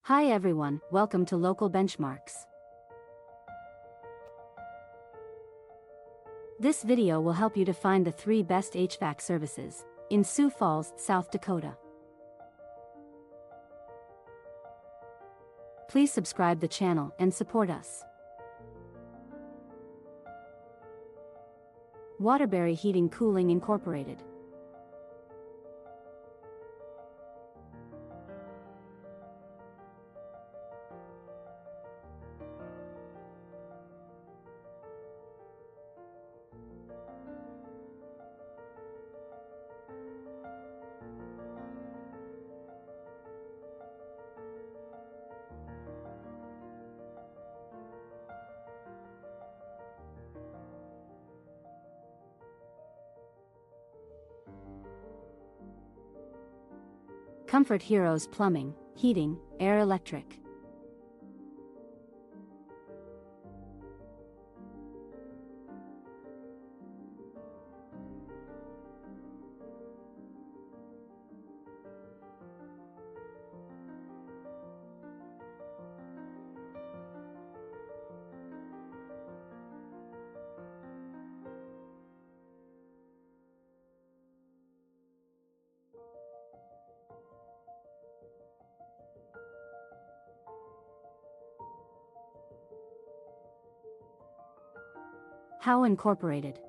Hi everyone, welcome to Local Benchmarks. This video will help you to find the 3 best HVAC services in Sioux Falls, South Dakota. Please subscribe the channel and support us. Waterbury Heating Cooling Incorporated. Comfort Heroes Plumbing, Heating, Air Electric. Howe Incorporated.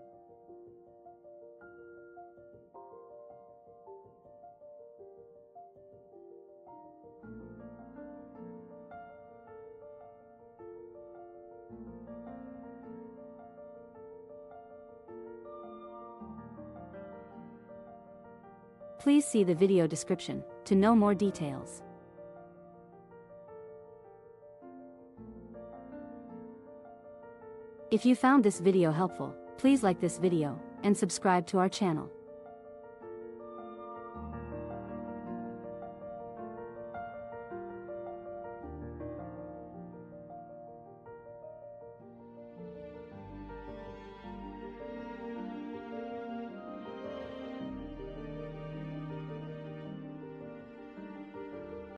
Please see the video description to know more details. If you found this video helpful, please like this video and subscribe to our channel.